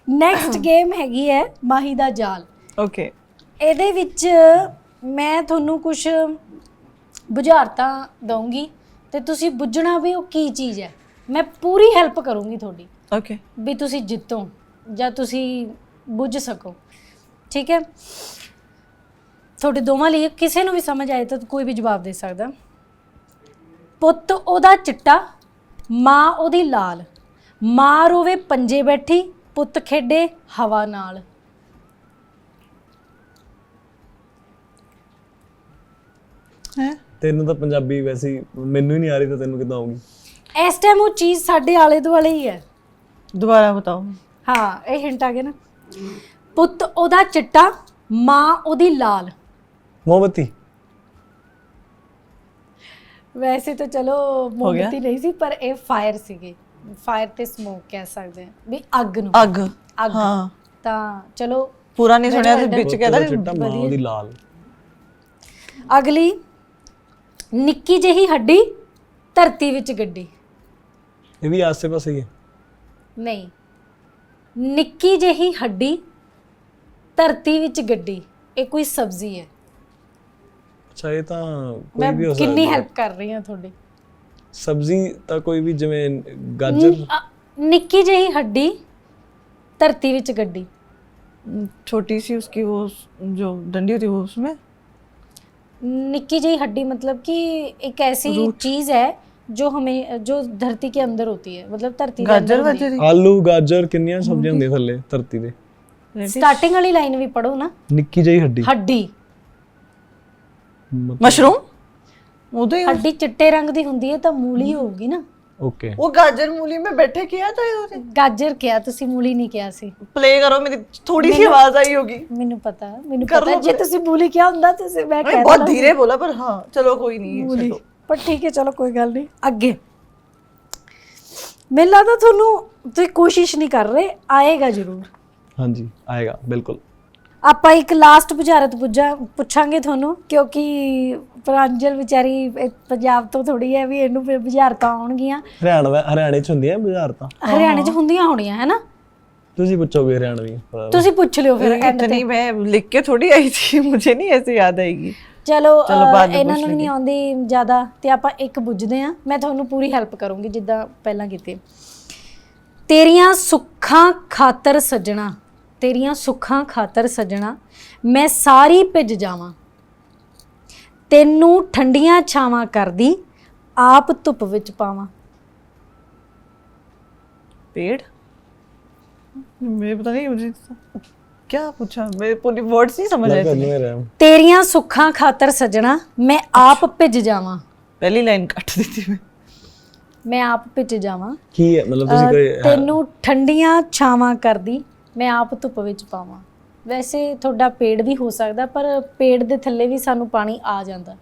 Next game ਹੈਗੀ ਹੈ ਮਾਹੀ ਦਾ ਜਾਲ। ਓਕੇ, ਇਹਦੇ ਵਿੱਚ ਮੈਂ ਤੁਹਾਨੂੰ ਕੁਝ ਬੁਝਾਰਤਾਂ ਦਊਂਗੀ ਤੇ ਤੁਸੀਂ ਬੁੱਝਣਾ ਵੀ ਉਹ ਕੀ ਚੀਜ਼ ਹੈ। ਮੈਂ ਪੂਰੀ ਹੈਲਪ ਕਰੂੰਗੀ ਤੁਹਾਡੀ। ਓਕੇ, ਵੀ ਤੁਸੀਂ ਜਿੱਤੋ ਜਾਂ ਤੁਸੀਂ ਬੁੱਝ ਸਕੋ, ਠੀਕ ਹੈ। ਤੁਹਾਡੇ ਦੋਵਾਂ ਲਈ ਕਿਸੇ ਨੂੰ ਵੀ ਸਮਝ ਆਏ ਤਾਂ ਕੋਈ ਵੀ ਜਵਾਬ ਦੇ ਸਕਦਾ। ਪੁੱਤ ਉਹਦਾ ਚਿੱਟਾ, ਮਾਂ ਉਹਦੀ ਲਾਲ, ਮਾਂ ਰੋਵੇ ਪੰਜੇ ਬੈਠੀ, ਪੁੱਤ ਖੇਡੇ ਹਵਾ ਨਾਲ। ਹੈ ਤੈਨੂੰ ਤਾਂ ਪੰਜਾਬੀ ਵੈਸੇ ਹੀ ਮੈਨੂੰ ਹੀ ਨਹੀਂ ਆ ਰਹੀ, ਤਾਂ ਤੈਨੂੰ ਕਿੱਦਾਂ ਆਊਗੀ? ਇਸ ਟਾਈਮ ਉਹ ਚੀਜ਼ ਸਾਡੇ ਆਲੇ ਦੁਆਲੇ ਹੀ ਹੈ। दोबारा बताओ। ਹਾਂ, ਇਹ ਹਿੰਟ ਆ ਗਿਆ ਨਾ। ਪੁੱਤ ਉਹਦਾ ਚਿੱਟਾ, ਮਾਂ ਉਹਦੀ ਲਾਲ। ਮੋਮਬੱਤੀ। ਵੈਸੇ ਤਾਂ ਚਲੋ ਮੋਮਬੱਤੀ ਨਹੀਂ ਸੀ, ਪਰ ਇਹ ਫਾਇਰ ਸੀਗੇ। ਫਾਇਰ ਤੇ ਸਮੋਕ ਕਹਿ ਸਕਦੇ ਹਾਂ ਵੀ ਅੱਗ ਨੂੰ। अग, ਅੱਗ हाँ ਤਾਂ ਚਲੋ पूरा नहीं सुनिया था, बीच ਪੁੱਤ ਦਾ कहता ਚਿੱਟਾ, ਮਾਂ ਉਹਦੀ ਲਾਲ। ਅਗਲੀ, ਨਿੱਕੀ ਜਿਹੀ ਹੱਡੀ ਧਰਤੀ ਵਿੱਚ ਗੱਡੀ। ਇਹ ਵੀ ਆਸੇ ਪਾਸੇ ਹੀ ਹੈ। ਨਹੀਂ, ਨਿੱਕੀ ਜਿਹੀ ਹੱਡੀ ਧਰਤੀ ਵਿੱਚ ਗੱਡੀ। ਇਹ ਕੋਈ ਸਬਜ਼ੀ ਹੈ। ਅੱਛਾ, ਇਹ ਤਾਂ ਮੈਂ ਕੋਈ ਵੀ ਹੋ ਕਿੰਨੀ ਸਕਦਾ। ਹੈਲਪ ਕਰ ਰਹੀ ਹਾਂ ਤੁਹਾਡੀ। ਸਬਜ਼ੀ ਤਾਂ ਕੋਈ ਵੀ, ਜਿਵੇਂ ਗਾਜਰ। ਨਿੱਕੀ ਜਿਹੀ ਹੱਡੀ ਧਰਤੀ ਵਿੱਚ ਗੱਡੀ। छोटी सी उसकी वो जो डंडी होती है वो उसमें। निक्की जी हड्डी मतलब कि एक ऐसी चीज है जो हमें जो धरती के अंदर होती है, मतलब धरती के गाजर अंदर होती है। वाजर ਆਲੂ, ਗਾਜਰ, ਕਿੰਨੀਆਂ ਸਬਜ਼ੀਆਂ ਹੁੰਦੀਆਂ ਥੱਲੇ ਧਰਤੀ ਦੇ। स्टार्टिंग वाली लाइन भी पढ़ो ना। ਨਿੱਕੀ ਜਿਹੀ ਹੱਡੀ। हड्डी, मशरूम उधर ही हड्डी चिट्टे रंग दी हुंदी है तो मूली होगी ना। ਓਕੇ। वो गाजर मूली में बैठे किया था इन्होंने। गाजर क्या तुसी मूली नहीं किया सी। प्ले करो, मेरी थोड़ी सी आवाज आई होगी। ਮੈਨੂੰ ਪਤਾ ਜੇ ਤੁਸੀਂ मूली किया ਹੁੰਦਾ ਤੁਸੀਂ ਮੈਂ ਕਹਿ बहुत धीरे बोला, पर हाँ चलो कोई नहीं, मूली, चलो। पर ठीक है चलो कोई गल नहीं। ਅੱਗੇ ਮੈਨੂੰ ਲੱਗਦਾ ਤੁਹਾਨੂੰ ਤੁਸੀਂ ਕੋਸ਼ਿਸ਼ ਨਹੀਂ ਕਰ ਰਹੇ, ਆਏਗਾ ਜ਼ਰੂਰ। ਹਾਂਜੀ, ਆਏਗਾ ਬਿਲਕੁਲ। ਆਪਾਂ ਇੱਕ ਲਾਸਟ ਬੁਝਾਰਤ ਪੁੱਛਾਂਗੇ ਤੁਹਾਨੂੰ, ਕਿਉਂਕਿ ਪ੍ਰਾਂਜਲ ਵਿਚਾਰੀ ਪੰਜਾਬ ਤੋਂ ਥੋੜੀ ਹੈ ਵੀ ਇਹਨੂੰ ਫਿਰ ਬੁਝਾਰਤਾਂ ਆਉਣਗੀਆਂ। ਹਰਿਆਣੇ ਚ ਹੁੰਦੀਆਂ ਬੁਝਾਰਤਾਂ। ਹਰਿਆਣੇ 'ਚ ਹੁੰਦੀਆਂ ਹੋਣੀਆਂ ਹੈ ਨਾ। ਤੁਸੀਂ ਪੁੱਛੋਗੇ ਹਰਿਆਣਵੀ। ਤੁਸੀਂ ਪੁੱਛ ਲਿਓ ਫਿਰ ਐਂਡ ਤੇ। इतनी मैं लिख के थोड़ी आई थी, मुझे नहीं ऐसे याद आएगी। ਚਲੋ ਇਹਨਾਂ ਨੂੰ ਨਹੀਂ ਆਉਂਦੀ ਜ਼ਿਆਦਾ ਤੇ ਆਪਾਂ ਇੱਕ ਬੁੱਝਦੇ ਆ। ਮੈਂ ਤੁਹਾਨੂੰ ਪੂਰੀ ਹੈਲਪ ਕਰੂੰਗੀ ਜਿੱਦਾਂ ਪਹਿਲਾਂ ਕੀਤੀ। ਤੇਰੀਆਂ ਸੁੱਖਾਂ ਖਾਤਰ ਸੱਜਣਾ, ਤੇਰੀਆਂ ਸੁੱਖਾਂ ਖਾਤਰ ਸੱਜਣਾ, ਮੈਂ ਸਾਰੀ ਭਿੱਜ ਜਾਵਾਂ, ਤੈਨੂੰ ਠੰਡੀਆਂ ਛਾਵਾਂ ਕਰਦੀ, ਆਪ ਧੁੱਪ ਵਿੱਚ ਪਾਵਾਂ। पेड़, मैं पता नहीं मुझे क्या पूछा, मेरे पूरी वर्ड्स नहीं समझ आए थे। ਤੇਰੀਆਂ ਸੁੱਖਾਂ ਖਾਤਰ ਸੱਜਣਾ, ਮੈਂ ਆਪ ਭਿੱਜ ਜਾਵਾਂ। पहली लाइन काट दी थी ਮੈਂ ਆਪ ਭਿੱਜ ਜਾਵਾਂ, ਕੀ ਹੈ ਮਤਲਬ? ਤੁਸੀਂ ਕੋਈ ਤੈਨੂੰ ਠੰਡੀਆਂ ਛਾਵਾਂ ਕਰਦੀ, ਮੈਂ ਆਪ ਧੁੱਪ ਵਿੱਚ ਪਾਵਾਂ। ਵੈਸੇ ਤੁਹਾਡਾ ਪੇੜ ਵੀ ਹੋ ਸਕਦਾ, ਪਰ ਪੇੜ ਦੇ ਥੱਲੇ ਵੀ ਸਾਨੂੰ ਪਾਣੀ ਆ ਜਾਂਦਾ।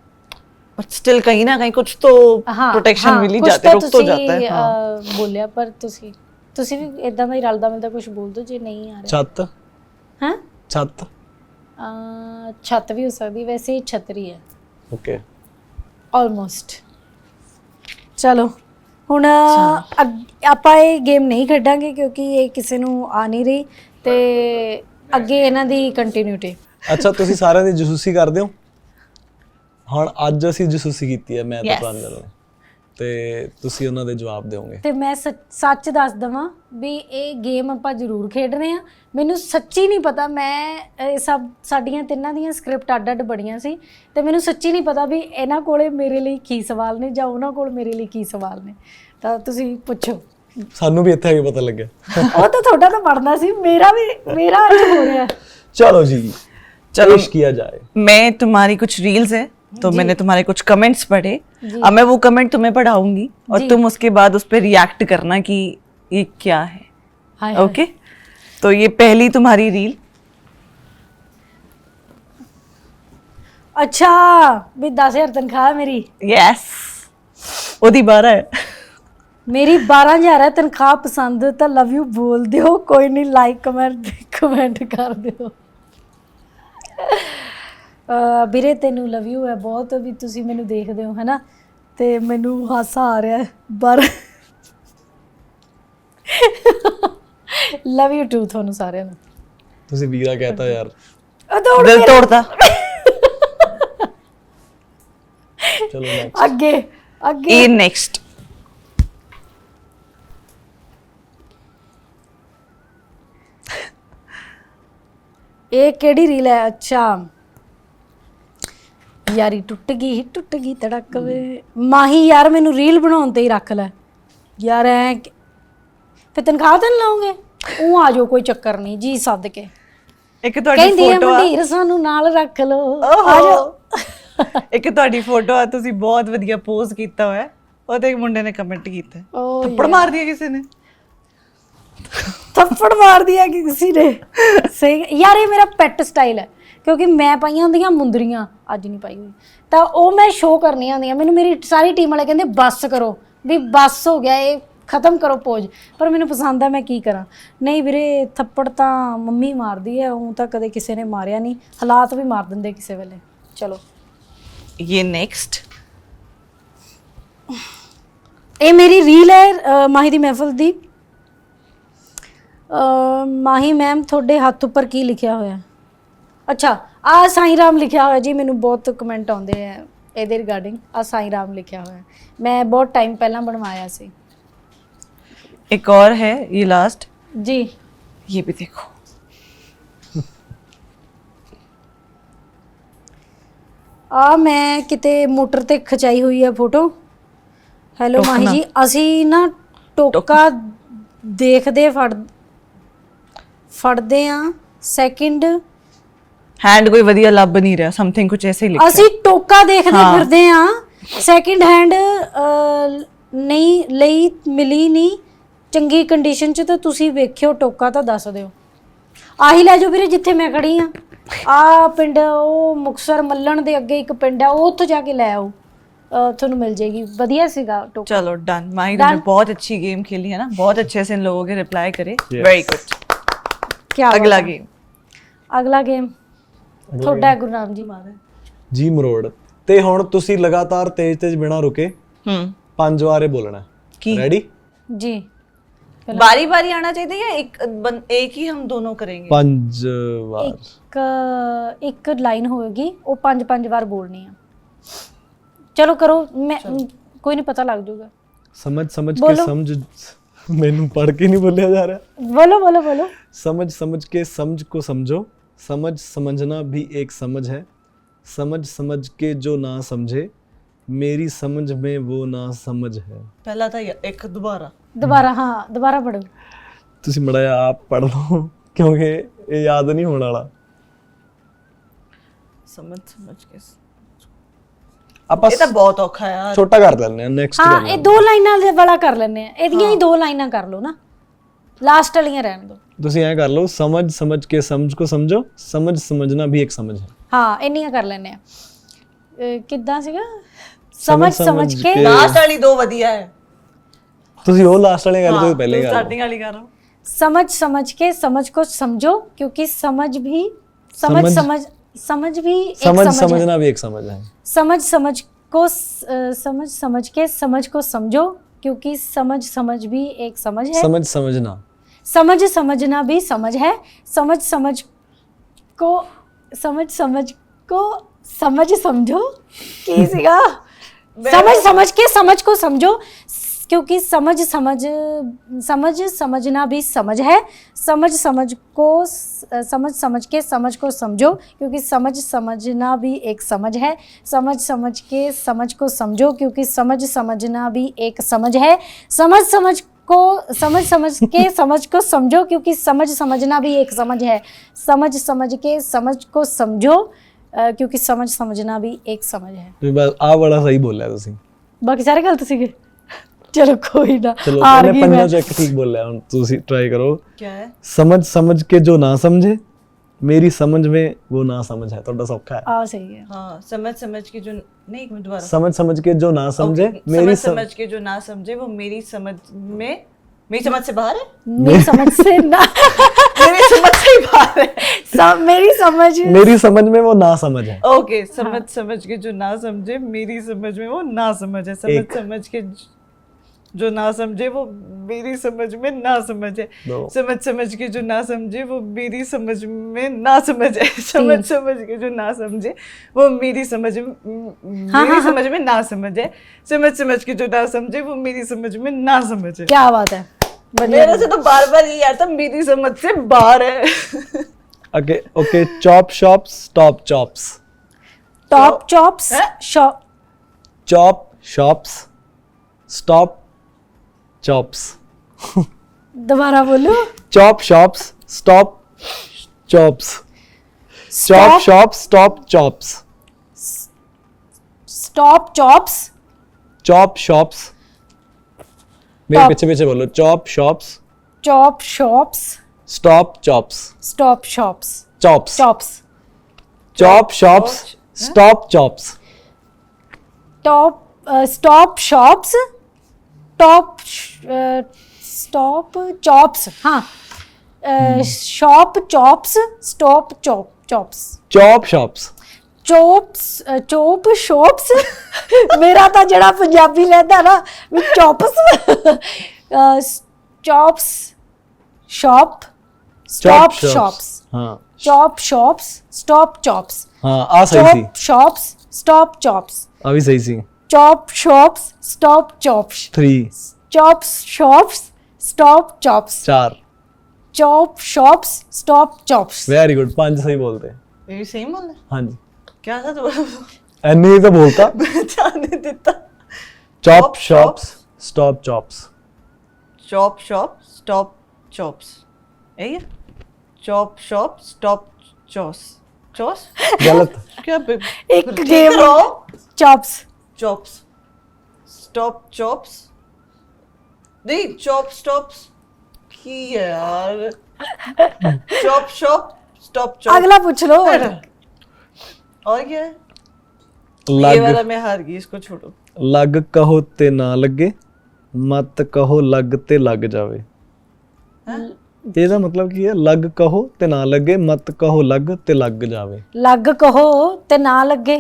बट स्टिल कहीं ना कहीं कुछ तो प्रोटेक्शन मिल ही जाता है, रुक तो जाता है। हाँ ਬੋਲਿਆ, ਪਰ ਤੁਸੀਂ ਵੀ ਇਦਾਂ ਦਾ ਹੀ ਰਲਦਾ ਮਿਲਦਾ ਕੁਝ ਬੋਲ ਦਿਓ ਜੇ ਨਹੀਂ ਆ ਰਿਹਾ। ਛੱਤ। ਹਾਂ, ਛੱਤ। ਛੱਤ ਵੀ ਹੋ ਸਕਦੀ, ਵੈਸੇ ਇਹ ਛਤਰੀ ਹੈ। Okay, almost. ਚਲੋ ਹੁਣ ਆਪਾਂ ਇਹ ਗੇਮ ਨਹੀਂ ਖੇਡਾਂਗੇ ਕਿਉਂਕਿ ਇਹ ਕਿਸੇ ਨੂੰ ਆ ਨਹੀਂ ਰਹੀ ਤੇ ਅੱਗੇ ਇਹਨਾਂ ਦੀ ਕੰਟੀਨਿਊਟੀ। ਅੱਛਾ, ਤੁਸੀਂ ਸਾਰਿਆਂ ਦੀ ਜਸੂਸੀ ਕਰਦੇ ਹੋ। ਹੁਣ ਅੱਜ ਅਸੀਂ ਜਸੂਸੀ ਕੀਤੀ ਹੈ, ਮੈਂ ਤਾਂ ਪ੍ਰਾਂਜਲ ਨੇ, ਤੇ ਤੁਸੀਂ ਉਹਨਾਂ ਦੇ ਜਵਾਬ ਦਿਓਗੇ। ਤੇ ਮੈਂ ਸੱਚ ਦੱਸ ਦਵਾਂ ਵੀ ਇਹ ਗੇਮ ਆਪਾਂ ਜ਼ਰੂਰ ਖੇਡ ਰਹੇ ਹਾਂ। ਮੈਨੂੰ ਸੱਚੀ ਨਹੀਂ ਪਤਾ, ਮੈਂ ਇਹ ਸਭ ਸਾਡੀਆਂ ਤਿੰਨਾਂ ਦੀਆਂ ਸਕ੍ਰਿਪਟ ਅੱਡ-ਅੱਡ ਬੜੀਆਂ ਸੀ ਤੇ ਮੈਨੂੰ ਸੱਚੀ ਨਹੀਂ ਪਤਾ ਵੀ ਇਹਨਾਂ ਕੋਲੇ ਮੇਰੇ ਲਈ ਕੀ ਸਵਾਲ ਨੇ ਜਾਂ ਉਹਨਾਂ ਕੋਲ ਮੇਰੇ ਲਈ ਕੀ ਸਵਾਲ ਨੇ। ਤਾਂ ਤੁਸੀਂ ਪੁੱਛੋ। ਸਾਨੂੰ ਵੀ ਇੱਥੇ ਆ ਕੇ ਪਤਾ ਲੱਗਿਆ। ਉਹ ਤਾਂ ਤੁਹਾਡਾ ਤਾਂ ਬਣਦਾ ਸੀ, ਮੇਰਾ ਅੱਜ ਹੋ ਰਿਹਾ। चलो जी, चलो किया जाए। मैं तुम्हारी कुछ रील्स है तो मैंने तुम्हारे कुछ कमेंट्स पढ़े, अब मैं वो कमेंट तुम्हें पढ़ाऊंगी और तुम उसके बाद उस पर रिएक्ट करना कि ये क्या है। ओके, तो ये पहली तुम्हारी रील। अच्छा भी 10,000 तनख्वाह है मेरी। यस, ओदी 12 है। मेरी 12,000 है तनख्वाह, पसंद तो लव यू बोल दियो, कोई नहीं लाइक कमेंट कर दियो। ਵੀਰੇ ਤੈਨੂੰ ਲਵ ਯੂ ਹੈ ਬਹੁਤ, ਵੀ ਤੁਸੀਂ ਮੈਨੂੰ ਦੇਖਦੇ ਹੋ ਹੈ ਨਾ, ਤੇ ਮੈਨੂੰ ਹਾਸਾ ਆ ਰਿਹਾ ਪਰ ਲਵ ਯੂ ਟੂ ਤੁਹਾਨੂੰ ਸਾਰਿਆਂ ਨੂੰ। ਤੁਸੀਂ ਵੀਰਾ ਕਹਤਾ ਯਾਰ, दिल तोड़ता। ਚਲੋ next। ਅੱਗੇ ਅੱਗੇ ये नेक्स्ट। ਇਹ ਕਿਹੜੀ ਰੀਲ ਹੈ? ਅੱਛਾ, ਯਾਰੀ ਟੁੱਟ ਗਈ ਤੜਕ ਵੇ। ਮਾਹੀ ਯਾਰ ਮੈਨੂੰ ਰੀਲ ਬਣਾਉਣ ਤੇ ਹੀ ਰੱਖ ਲੈ ਯਾਰ, ਐ ਫਿਰ ਤਨਖਾਹ ਤਾਂ ਨੀ ਲਾਉਂਗੇ? ਉਹ ਆ ਜਾਓ, ਕੋਈ ਚੱਕਰ ਨਹੀਂ ਜੀ, ਸੱਦ ਕੇ एक ਤੁਹਾਡੀ ਕਹਿੰਦੀ ਆ ਫੋਟੋ ਆ, ਮੰਡੀਰ ਸਾਨੂੰ ਨਾਲ ਰੱਖ ਲਓ, ਆ ਜਾਓ। ਇੱਕ ਤੁਹਾਡੀ ਫੋਟੋ ਆ, ਤੁਸੀਂ ਬਹੁਤ ਵਧੀਆ ਪੋਜ਼ ਕੀਤਾ ਹੋਇਆ, ਉਹਦੇ ਇੱਕ ਮੁੰਡੇ ਨੇ ਕਮੈਂਟ ਕੀਤਾ, ਓ ਥੱਪੜ ਮਾਰ ਦਿਆ ਕਿਸੇ ਨੇ। ਥੱਪੜ ਮਾਰ ਦਿਆ ਕਿਸੇ ਨੇ। ਸਹੀ ਯਾਰ, ਇਹ ਮੇਰਾ ਪੈਟ ਸਟਾਈਲ ਹੈ, ਕਿਉਂਕਿ ਮੈਂ ਪਾਈਆਂ ਹੁੰਦੀਆਂ ਮੁੰਦਰੀਆਂ, ਅੱਜ ਨਹੀਂ ਪਾਈ ਹੋਈ, ਤਾਂ ਉਹ ਮੈਂ ਸ਼ੋਅ ਕਰਨੀਆਂ ਹੁੰਦੀਆਂ। ਮੈਨੂੰ ਮੇਰੀ ਸਾਰੀ ਟੀਮ ਵਾਲੇ ਕਹਿੰਦੇ ਬੱਸ ਕਰੋ, ਵੀ ਬੱਸ ਹੋ ਗਿਆ, ਇਹ ਖਤਮ ਕਰੋ ਪੋਜ, ਪਰ ਮੈਨੂੰ ਪਸੰਦ ਆ, ਮੈਂ ਕੀ ਕਰਾਂ। ਨਹੀਂ ਵੀਰੇ, ਥੱਪੜ ਤਾਂ ਮੰਮੀ ਮਾਰਦੀ ਹੈ, ਉਹ ਤਾਂ ਕਦੇ ਕਿਸੇ ਨੇ ਮਾਰਿਆ ਨਹੀਂ, ਹਾਲਾਤ ਵੀ ਮਾਰ ਦਿੰਦੇ ਕਿਸੇ ਵੇਲੇ। ਚਲੋ ये नेक्स्ट। ਇਹ ਮੇਰੀ ਰੀਲ ਹੈ ਮਾਹੀ ਦੀ ਮਹਿਫਲ ਦੀ। ਮਾਹੀ ਮੈਮ ਤੁਹਾਡੇ ਹੱਥ ਉੱਪਰ ਕੀ ਲਿਖਿਆ ਹੋਇਆ? ਅੱਛਾ, ਆ ਸਾਈਂ ਰਾਮ ਲਿਖਿਆ ਹੋਇਆ ਜੀ। ਮੈਨੂੰ ਬਹੁਤ ਕਮੈਂਟ ਆਉਂਦੇ ਆ ਇਹਦੇ ਰਿਗਾਰਡਿੰਗ। ਆ ਸਾਈਂ ਰਾਮ ਲਿਖਿਆ ਹੋਇਆ, ਮੈਂ ਬਹੁਤ ਟਾਈਮ ਪਹਿਲਾਂ ਬਣਵਾਇਆ ਸੀ एक और है, ये लास्ट ਜੀ। ये भी देखो। ਆ ਮੈਂ ਕਿਤੇ ਮੋਟਰ ਤੇ ਖਚਾਈ ਹੋਈ ਹੈ ਫੋਟੋ। ਹੈਲੋ ਮਾਹੀ ਜੀ, ਅਸੀਂ ਨਾ ਟੋਕਾ ਦੇਖਦੇ ਫੜਦੇ ਆ, ਸੈਕਿੰਡ हैंड कोई वधिया लभ नहीं रहा, समथिंग कुछ ऐसे ही लिखा ਅਸੀਂ ਟੋਕਾ ਦੇਖਦੇ ਫਿਰਦੇ ਆ, ਸੈਕਿੰਡ ਹੈਂਡ ਨਹੀਂ ਲਈ ਮਿਲੀ ਨਹੀਂ ਚੰਗੀ ਕੰਡੀਸ਼ਨ ਚ, ਤਾਂ ਤੁਸੀਂ ਵੇਖਿਓ ਟੋਕਾ ਤਾਂ ਦੱਸ ਦਿਓ। ਆਹੀ ਲੈ ਜਾਓ ਵੀਰੇ ਜਿੱਥੇ ਮੈਂ ਖੜੀ ਆ। ਆ ਪਿੰਡ ਉਹ ਮੁਕਤਸਰ ਮੱਲਣ ਦੇ ਅੱਗੇ ਇੱਕ ਪਿੰਡ ਆ, ਉਹ ਉੱਥੋਂ ਜਾ ਕੇ ਲੈ ਆਓ, ਤੁਹਾਨੂੰ ਮਿਲ ਜਾਏਗੀ। ਵਧੀਆ ਸੀਗਾ ਟੋਕਾ। चलो डन। माही तुमने बहुत अच्छी गेम खेली है ना, बहुत अच्छे से इन लोगों के रिप्लाई करे, वेरी गुड। क्या अगला गेम। ਅਗਲਾ ਗੇਮ ਤੁਹਾਡਾ ਹੈ ਗੁਰਨਾਮ ਜੀ। ਜੀ ਮਰੋੜ। ਤੇ ਹੁਣ ਤੁਸੀਂ ਲਗਾਤਾਰ ਤੇਜ਼ ਬਿਨਾ ਰੁਕੇ 5 ਵਾਰੇ ਬੋਲਣਾ। की ਰੈਡੀ? ਜੀ बारी बारी आना चाहिए या एक ही हम दोनों करेंगे? 5 ਵਾਰ। ਇੱਕ ਲਾਈਨ ਹੋਏਗੀ, ਉਹ 5 ਵਾਰ ਬੋਲਣੀ ਆ। ਚਲੋ ਕਰੋ, ਮੈਂ ਕੋਈ ਨਹੀਂ, ਪਤਾ ਲੱਗ ਜਾਊਗਾ। ਸਮਝ ਕੇ ਸਮਝ, ਮੈਨੂੰ ਪੜ ਕੇ ਨਹੀਂ ਬੋਲਿਆ ਜਾ ਰਿਹਾ। बोलो। समझ के समझ को समझो, समझना भी एक समझ है, समझ के जो ना समझे, मेरी समझ में वो ना समझ है। पहला था एक दोबारा हाँ दोबारा पढ़ो। ਤੁਸੀਂ ਮੜਿਆ ਆਪ ਪੜ ਲਓ, ਕਿਉਂਕਿ ਇਹ ਯਾਦ ਨਹੀਂ ਹੋਣ ਵਾਲਾ। समझ के ਆਪਾਂ ਇਹ ਤਾਂ ਬਹੁਤ ਔਖਾ ਹੈ ਯਾਰ। ਛੋਟਾ ਕਰ ਲੈਂਦੇ ਆ, ਨੈਕਸਟ ਹਾਂ, ਇਹ 2 ਲਾਈਨਾਂ ਦੇ ਵਾਲਾ ਕਰ ਲੈਣੇ ਆ, ਇਹਦੀਆਂ ਹੀ 2 ਲਾਈਨਾਂ ਕਰ ਲਓ ਨਾ, ਲਾਸਟ ਵਾਲੀਆਂ ਰਹਿਣ ਦਿਓ। ਤੁਸੀਂ ਐਂ ਕਰ ਲਓ, समझ के समझ को समझो, समझना भी एक समझ है। ਹਾਂ, ਇੰਨੀਆਂ ਕਰ ਲੈਣੇ ਆ। ਕਿੱਦਾਂ ਸੀਗਾ? ਸਮਝ ਕੇ ਲਾਸਟ ਵਾਲੀ 2 ਵਧੀਆ ਹੈ। ਤੁਸੀਂ ਉਹ ਲਾਸਟ ਵਾਲੇ ਕਰ ਦਿਓ, ਪਹਿਲੇ ਕਰ स्टार्टिंग वाली कर रहा हूं। समझ के समझ को समझो, क्योंकि समझ भी एक समझना भी एक समझ है। समझ के समझ को समझो, क्योंकि समझ भी एक समझ है। समझना समझना भी समझ है। समझ को समझो की सीगा। समझ के समझ को समझो, क्योंकि समझना भी समझ है। समझ के समझ को समझो, क्योंकि समझना भी एक समझ है। समझ के समझ को समझो, क्योंकि समझना भी एक समझ है। समझ के समझ को समझो, क्योंकि समझना भी एक समझ है। समझ के समझ को समझो, क्योंकि समझना भी एक समझ है। तो बस आ बड़ा सही बोल रहा है तुसी, बाकी सारे गलत सीगे। चलो कोई ना, चलो हार मैंने गई मैं। 5 चेक ठीक बोल रहा हूं, तुसी ट्राई करो। क्या है? समझ के जो ना समझे, मेरी समझ में वो ना समझ है। थोड़ा सौखा है। सही है। हाँ, समझ के जो नहीं, एक मिनट दोबारा। समझ के जो ना समझे, मेरी समझ के जो ना समझे वो मेरी समझ में, मेरी समझ से बाहर है। मेरी समझ से ना मेरी समझ से ही बाहर है। मेरी समझ में वो ना समझ है। ओके, समझ के जो ना समझे, मेरी समझ में वो ना समझ है। समझ के जो ना समझे वो मेरी समझ में ना समझ है। दो। समझ समझ के जो ना समझे वो मेरी समझ में ना समझ है। समझ समझ के जो ना समझे वो मेरी समझ में ना समझ है। समझ समझ के जो ना समझे वो मेरी समझ में ना समझ है। क्या बात है, मेरे से तो बार बार ये यार, तो मेरी समझ से बाहर है। Okay okay, chop shops stop chops. Top chops shop, chop shops stop chops. दोबारा बोलो। Chop shops stop chops. Chop shops stop chops. Stop chops, chop shops, मेरे Top. पीछे पीछे बोलो। Chop shops chop shops, stop chops. Stop shops, chops. Chops, chop shops stop chops. Top stop shops, top stop chops, हाँ shop chops, stop chops, chop shops. Chops chop shops ਮੇਰਾ ਤਾਂ ਜਿਹੜਾ ਪੰਜਾਬੀ ਲੈਂਦਾ ਨਾ ਵੀ ਚੌਪਸ ਚੌਪਸ ਸ਼ਾਪ ਸਟਾਪ ਸ਼ਾਪਸ हाँ chop shops stop ਚੌਪਸ हाँ, आ सही थी, ਚੌਪ ਸ਼ਾਪਸ ਸਟਾਪ ਚੌਪਸ अभी सही सी। Chop shops stop chops 3 chop shops stop chops 4 chop shops stop chops very good, 5 सही बोलते। ये सही बोल रहे? हाँ जी, क्या था तो एनी तो बोलता। जाने देता। Chop shops stop chops. Chop shop stop chops, यही है। चॉप शॉप स्टॉप चॉस चॉस गलत। क्या एक game chops chops stop chops नहीं, चॉप स्टॉप्स की है यार। Chop shop stop chop. अगला पूछ लो। और क्या है? ये वाला लग मैं हार गई, इसको छोड़ो। लग कहो ते ना लगे, मत कहो लग ते लग जावे। ਇਹਦਾ ਮਤਲਬ ਕੀ ਹੈ? ਲੱਗ ਕਹੋ ਤੇ ਨਾ ਲੱਗੇ, ਮਤ ਕਹੋ ਲੱਗ ਤੇ ਲੱਗ ਜਾਵੇ। ਲੱਗ ਕਹੋ ਤੇ ਨਾ ਲੱਗੇ,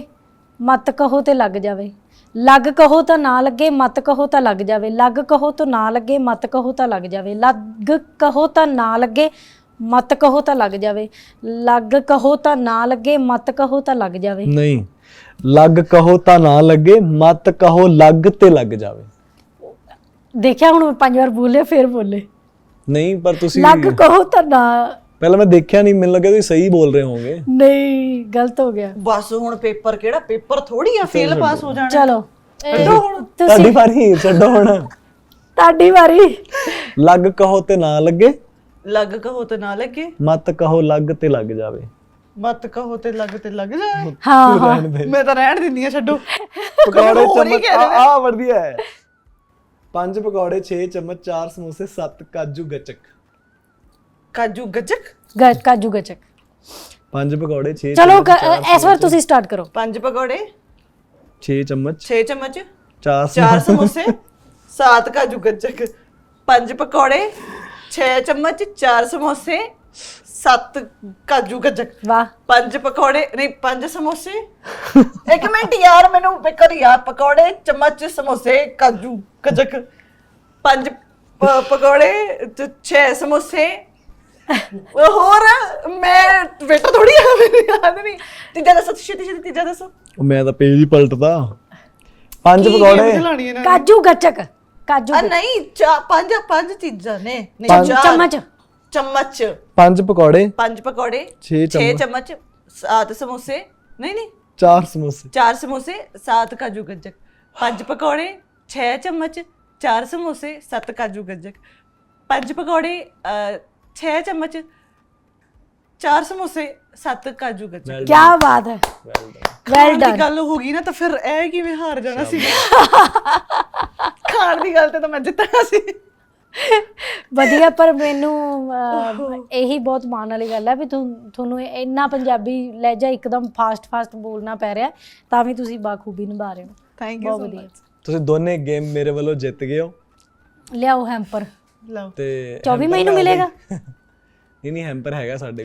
ਮਤ ਕਹੋ ਤੇ ਲੱਗ ਜਾਵੇ। ਲੱਗ ਕਹੋ ਤਾਂ ਨਾ ਲੱਗੇ, ਮਤ ਕਹੋ ਤਾਂ ਲੱਗ ਜਾਵੇ। ਲੱਗ ਕਹੋ ਤਾਂ ਨਾ ਲੱਗੇ, ਮਤ ਕਹੋ ਤਾਂ ਲੱਗ ਜਾਵੇ। ਲੱਗ ਕਹੋ ਤਾਂ ਨਾ ਲੱਗੇ, ਮਤ ਕਹੋ ਤਾਂ ਲੱਗ ਜਾਵੇ। ਲੱਗ ਕਹੋ ਤਾਂ ਨਾ ਲੱਗੇ, ਮਤ ਕਹੋ ਤਾਂ ਲੱਗ ਜਾਵੇ। ਨਹੀਂ, ਲੱਗ ਕਹੋ ਤਾਂ ਨਾ ਲੱਗੇ, ਮਤ ਕਹੋ ਲੱਗ ਤੇ ਲੱਗ ਜਾਵੇ। ਦੇਖਿਆ ਹੁਣ 5 ਵਾਰ ਬੋਲੇ ਫਿਰ ਬੋਲੇ। ਨਹੀਂ ਪਰ ਤੁਸੀਂ ਲੱਗ ਕਹੋ ਤਾਂ ਨਾ, ਪਹਿਲਾਂ ਮੈਂ ਦੇਖਿਆ ਨਹੀਂ, ਮੈਨੂੰ ਲੱਗਿਆ ਤੁਸੀਂ ਸਹੀ ਬੋਲ ਰਹੇ ਹੋਵੋਗੇ। ਨਹੀਂ ਗਲਤ ਹੋ ਗਿਆ। ਬਸ ਹੁਣ ਪੇਪਰ ਕਿਹੜਾ ਪੇਪਰ ਥੋੜੀ ਆ, ਫੇਲ ਪਾਸ ਹੋ ਜਾਣਾ। ਚਲੋ ਤੁਹਾਡੀ ਵਾਰੀ, ਛੱਡੋ ਹੁਣ। ਤੁਹਾਡੀ ਵਾਰੀ। ਲੱਗ ਕਹੋ ਤੇ ਨਾ ਲੱਗੇ, ਲੱਗ ਕਹੋ ਤੇ ਨਾ ਲੱਗੇ, ਮਤ ਕਹੋ ਲੱਗ ਤੇ ਲੱਗ ਜਾਵੇ। ਮਤ ਕਹੋ ਤੇ ਲੱਗ ਜਾਏ। ਹਾਂ ਹਾਂ ਮੈਂ ਤਾਂ ਰਹਿਣ ਦਿੰਦੀ ਆ, ਛੱਡੋ। ਪਕੌੜੇ ਹੋਰ ਹੀ ਚਮਚ, ਕਹਿ ਦੇਣਾ। ਆ ਵਧੀਆ ਹੈ। 5 ਪਕੌੜੇ 6 ਚਮਚ 4 ਸਮੋਸੇ 7 ਕਾਜੂ ਗਚਕ। ਕਾਜੂ ਗੱਜਕ। ਕਾਜੂ ਗਚਕ। 5 ਪਕੌੜੇ 6 ਚਲੋ ਇਸ ਵਾਰ ਤੁਸੀਂ ਸਟਾਰਟ ਕਰੋ। 5 ਪਕੌੜੇ 6 ਚਮਚ 6 ਚਮਚ 4 ਸਮੋਸੇ 7 ਕਾਜੂ ਗੱਜਕ। 5 ਪਕੌੜੇ 6 ਚਮਚ 4 ਸਮੋਸੇ 7 ਕਾਜੂ ਗੱਜਕ। ਵਾਹ। 5 ਪਕੌੜੇ ਨਹੀਂ 5 ਸਮੋਸੇ। ਇੱਕ ਮਿੰਟ ਯਾਰ, ਮੈਨੂੰ ਇੱਕ ਯਾਰ, ਪਕੌੜੇ ਚਮਚ ਸਮੋਸੇ ਕਾਜੂ ਗੱਜਕ। 5 ਪਕੌੜੇ 6 ਸਮੋਸੇ। ਹੋਰ ਮੈਂ ਵੇਟਰ ਥੋੜੀ ਆ, ਮੈਨੂੰ ਯਾਦ ਨਹੀਂ। ਤੀਜਾ ਦੱਸੋ, ਛੇਤੀ ਛੇਤੀ ਤੀਜਾ ਦੱਸੋ। ਮੈਂ ਤਾਂ ਪੇਜ ਹੀ ਪਲਟਦਾ। 5 ਕੀ ਪਕੌੜੇ game ਖਿਲਾਉਣੀ ਇਹਨਾਂ ਨੇ? ਕਾਜੂ ਗਚਕ। ਕਾਜੂ ਆ ਨਹੀਂ, ਪੰਜ ਚੀਜ਼ਾਂ ਨੇ। ਨਹੀਂ, ਚਾਰ। ਚਮਚ। ਚਮਚ। 5 ਪਕੌੜੇ 5 ਪਕੌੜੇ 6 6 ਚਮਚ 7 ਸਮੋਸੇ। ਨਹੀਂ ਨਹੀਂ, 4 ਸਮੋਸੇ 4 ਸਮੋਸੇ 7 ਕਾਜੂ ਗੱਜਕ। 5 ਪਕੌੜੇ 6 ਚਮਚ 4 ਸਮੋਸੇ 7 ਕਾਜੂ ਗੱਜਕ। 5 ਪਕੌੜੇ 6 ਚਮਚ 4 ਸਮੋਸੇ 7 ਕਾਜੂ ਗੱਜਕ। ਕੀ ਬਾਤ ਹੈ, ਵੈਲ ਖਾਣ ਦੀ ਡਨ। ਗੱਲ ਹੋ ਗਈ ਨਾ, ਤਾਂ ਫਿਰ ਇਹ ਕਿਵੇਂ ਹਾਰ ਜਾਣਾ ਸੀ? ਖਾਣ ਦੀ ਗੱਲ ਤੇ ਤਾਂ ਮੈਂ ਜਿੱਤਣਾ ਸੀ। ਵਧੀਆ, ਪਰ ਮੈਨੂੰ ਇਹੀ ਬਹੁਤ ਮਾਣ ਵਾਲੀ ਗੱਲ ਹੈ ਵੀ ਤੁਹਾਨੂੰ ਇੰਨਾ ਪੰਜਾਬੀ ਲਹਿਜਾ ਇੱਕਦਮ ਫਾਸਟ ਬੋਲਣਾ ਪੈ ਰਿਹਾ, ਤਾਂ ਵੀ ਤੁਸੀਂ ਬਾਖੂਬੀ ਨਿਭਾ ਰਹੇ ਹੋ। ਥੈਂਕ ਯੂ ਬਹੁਤ ਸੋ ਵਧੀਆ। ਮਚ। ਤੁਸੀਂ ਦੋਨੇ ਗੇਮ ਮੇਰੇ ਵੱਲੋਂ ਜਿੱਤ ਗਏ ਹੋ। ਲਿਆਓ ਹੈਂਪਰ। ਲਓ। ਤੇ 24 ਮਈ ਨੂੰ ਮਿਲੇਗਾ। ਨਹੀਂ ਹੈਂਪਰ ਹੈਗਾ ਸਾਡੇ ਕੋਲ।